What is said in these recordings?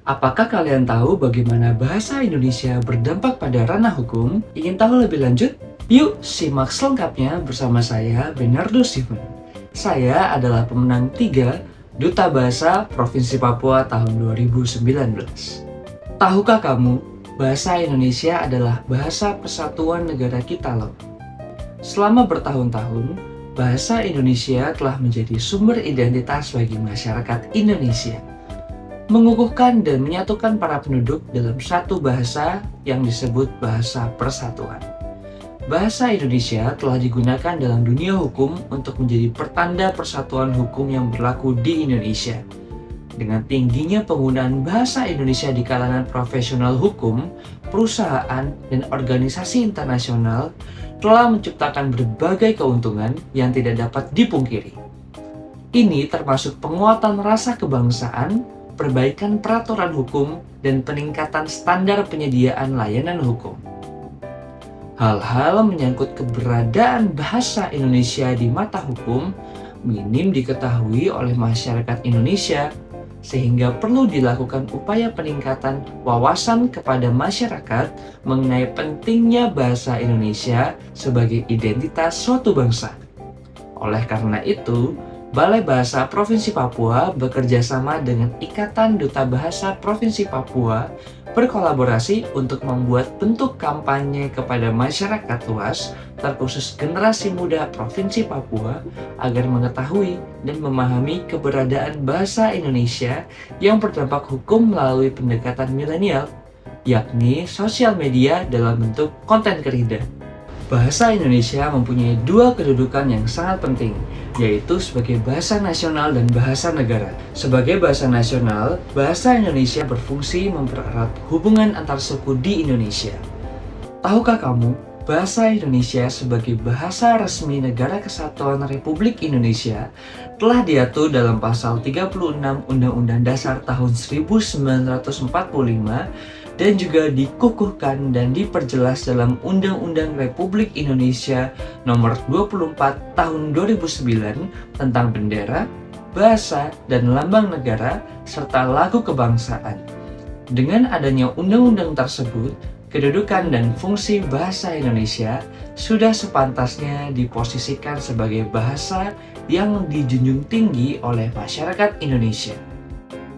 Apakah kalian tahu bagaimana bahasa Indonesia berdampak pada ranah hukum? Ingin tahu lebih lanjut? Yuk simak selengkapnya bersama saya, Bernardo Steven. Saya adalah pemenang 3 Duta Bahasa Provinsi Papua tahun 2019. Tahukah kamu, bahasa Indonesia adalah bahasa persatuan negara kita loh. Selama bertahun-tahun, bahasa Indonesia telah menjadi sumber identitas bagi masyarakat Indonesia, mengukuhkan dan menyatukan para penduduk dalam satu bahasa yang disebut bahasa persatuan. Bahasa Indonesia telah digunakan dalam dunia hukum untuk menjadi pertanda persatuan hukum yang berlaku di Indonesia. Dengan tingginya penggunaan bahasa Indonesia di kalangan profesional hukum, perusahaan, dan organisasi internasional telah menciptakan berbagai keuntungan yang tidak dapat dipungkiri. Ini termasuk penguatan rasa kebangsaan, perbaikan peraturan hukum, dan peningkatan standar penyediaan layanan hukum. Hal-hal menyangkut keberadaan bahasa Indonesia di mata hukum minim diketahui oleh masyarakat Indonesia, sehingga perlu dilakukan upaya peningkatan wawasan kepada masyarakat mengenai pentingnya bahasa Indonesia sebagai identitas suatu bangsa. Oleh karena itu, Balai Bahasa Provinsi Papua bekerja sama dengan Ikatan Duta Bahasa Provinsi Papua berkolaborasi untuk membuat bentuk kampanye kepada masyarakat luas, terkhusus generasi muda Provinsi Papua, agar mengetahui dan memahami keberadaan bahasa Indonesia yang berdampak hukum melalui pendekatan milenial, yakni sosial media dalam bentuk konten kreator. Bahasa Indonesia mempunyai 2 kedudukan yang sangat penting, yaitu sebagai bahasa nasional dan bahasa negara. Sebagai bahasa nasional, bahasa Indonesia berfungsi mempererat hubungan antar suku di Indonesia. Tahukah kamu, bahasa Indonesia sebagai bahasa resmi Negara Kesatuan Republik Indonesia telah diatur dalam pasal 36 Undang-Undang Dasar tahun 1945 dan juga dikukuhkan dan diperjelas dalam Undang-Undang Republik Indonesia Nomor 24 Tahun 2009 tentang bendera, bahasa, dan lambang negara, serta lagu kebangsaan. Dengan adanya undang-undang tersebut, kedudukan dan fungsi bahasa Indonesia sudah sepantasnya diposisikan sebagai bahasa yang dijunjung tinggi oleh masyarakat Indonesia.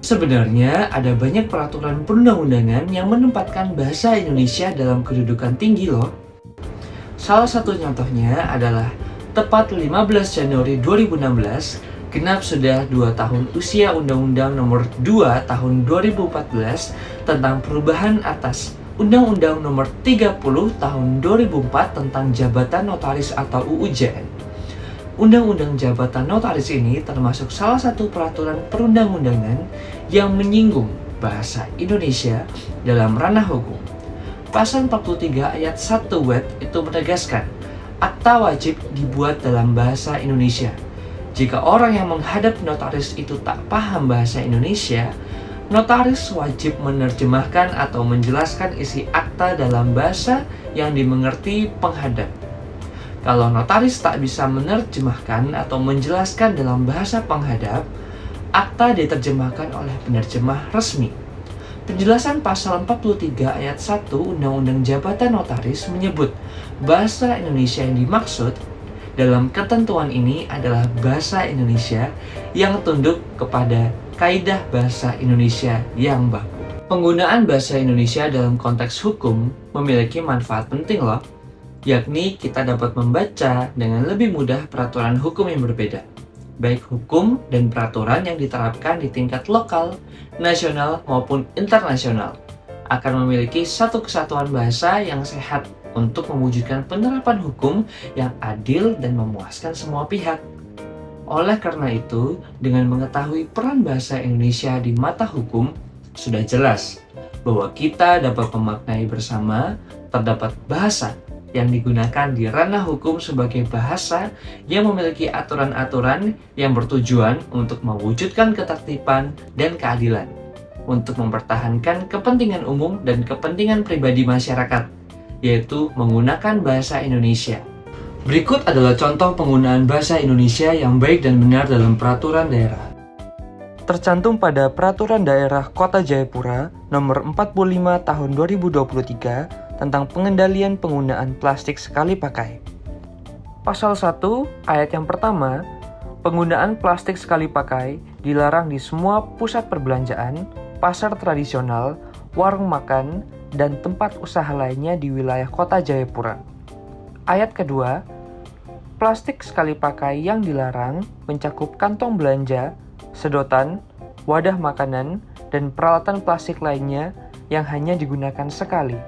Sebenarnya ada banyak peraturan perundang-undangan yang menempatkan bahasa Indonesia dalam kedudukan tinggi loh. Salah satu contohnya adalah tepat 15 Januari 2016, genap sudah 2 tahun usia Undang-Undang Nomor 2 Tahun 2014 tentang perubahan atas Undang-Undang Nomor 30 Tahun 2004 tentang Jabatan Notaris atau UUJN. Undang-Undang Jabatan Notaris ini termasuk salah satu peraturan perundang-undangan yang menyinggung bahasa Indonesia dalam ranah hukum. Pasal 43 ayat 1 WET itu menegaskan, akta wajib dibuat dalam bahasa Indonesia. Jika orang yang menghadap notaris itu tak paham bahasa Indonesia, notaris wajib menerjemahkan atau menjelaskan isi akta dalam bahasa yang dimengerti penghadap. Kalau notaris tak bisa menerjemahkan atau menjelaskan dalam bahasa penghadap, akta diterjemahkan oleh penerjemah resmi. Penjelasan pasal 43 ayat 1 Undang-Undang Jabatan Notaris menyebut bahasa Indonesia yang dimaksud dalam ketentuan ini adalah bahasa Indonesia yang tunduk kepada kaidah bahasa Indonesia yang baku. Penggunaan bahasa Indonesia dalam konteks hukum memiliki manfaat penting loh, yakni kita dapat membaca dengan lebih mudah peraturan hukum yang berbeda, baik hukum dan peraturan yang diterapkan di tingkat lokal, nasional maupun internasional, akan memiliki satu kesatuan bahasa yang sehat untuk mewujudkan penerapan hukum yang adil dan memuaskan semua pihak. Oleh karena itu, dengan mengetahui peran bahasa Indonesia di mata hukum, sudah jelas bahwa kita dapat memaknai bersama terdapat bahasa yang digunakan di ranah hukum sebagai bahasa yang memiliki aturan-aturan yang bertujuan untuk mewujudkan ketertiban dan keadilan, untuk mempertahankan kepentingan umum dan kepentingan pribadi masyarakat, yaitu menggunakan bahasa Indonesia. Berikut adalah contoh penggunaan bahasa Indonesia yang baik dan benar dalam peraturan daerah. tercantum pada Peraturan Daerah Kota Jayapura Nomor 45 Tahun 2023 tentang pengendalian penggunaan plastik sekali pakai. Pasal 1 ayat yang pertama, penggunaan plastik sekali pakai dilarang di semua pusat perbelanjaan, pasar tradisional, warung makan, dan tempat usaha lainnya di wilayah Kota Jayapura. Ayat kedua, plastik sekali pakai yang dilarang mencakup kantong belanja, sedotan, wadah makanan, dan peralatan plastik lainnya yang hanya digunakan sekali.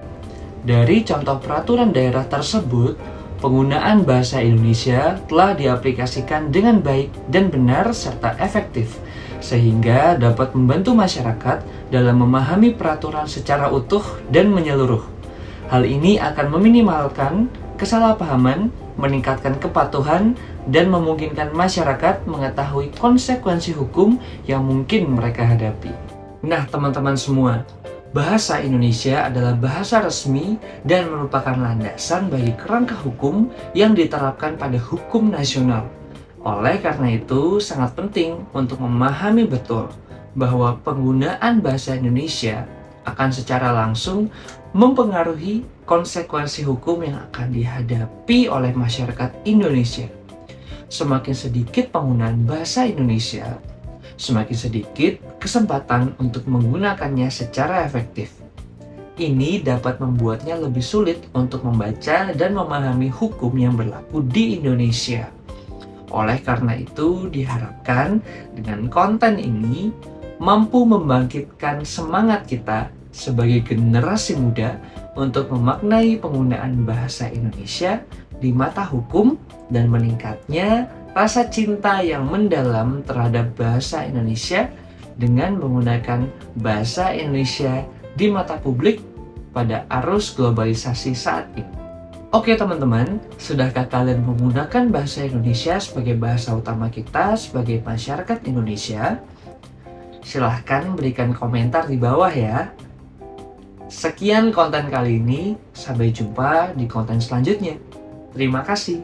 Dari contoh peraturan daerah tersebut, penggunaan bahasa Indonesia telah diaplikasikan dengan baik dan benar serta efektif, sehingga dapat membantu masyarakat dalam memahami peraturan secara utuh dan menyeluruh. Hal ini akan meminimalkan kesalahpahaman, meningkatkan kepatuhan, dan memungkinkan masyarakat mengetahui konsekuensi hukum yang mungkin mereka hadapi. Nah, teman-teman semua, bahasa Indonesia adalah bahasa resmi dan merupakan landasan bagi kerangka hukum yang diterapkan pada hukum nasional. Oleh karena itu, sangat penting untuk memahami betul bahwa penggunaan bahasa Indonesia akan secara langsung mempengaruhi konsekuensi hukum yang akan dihadapi oleh masyarakat Indonesia. Semakin sedikit penggunaan bahasa Indonesia, semakin sedikit kesempatan untuk menggunakannya secara efektif. Ini dapat membuatnya lebih sulit untuk membaca dan memahami hukum yang berlaku di Indonesia. Oleh karena itu, diharapkan dengan konten ini mampu membangkitkan semangat kita sebagai generasi muda untuk memaknai penggunaan bahasa Indonesia di mata hukum dan meningkatnya rasa cinta yang mendalam terhadap bahasa Indonesia dengan menggunakan bahasa Indonesia di mata publik pada arus globalisasi saat ini. Oke teman-teman, sudahkah kalian menggunakan bahasa Indonesia sebagai bahasa utama kita sebagai masyarakat Indonesia? Silahkan berikan komentar di bawah ya. Sekian konten kali ini, sampai jumpa di konten selanjutnya. Terima kasih.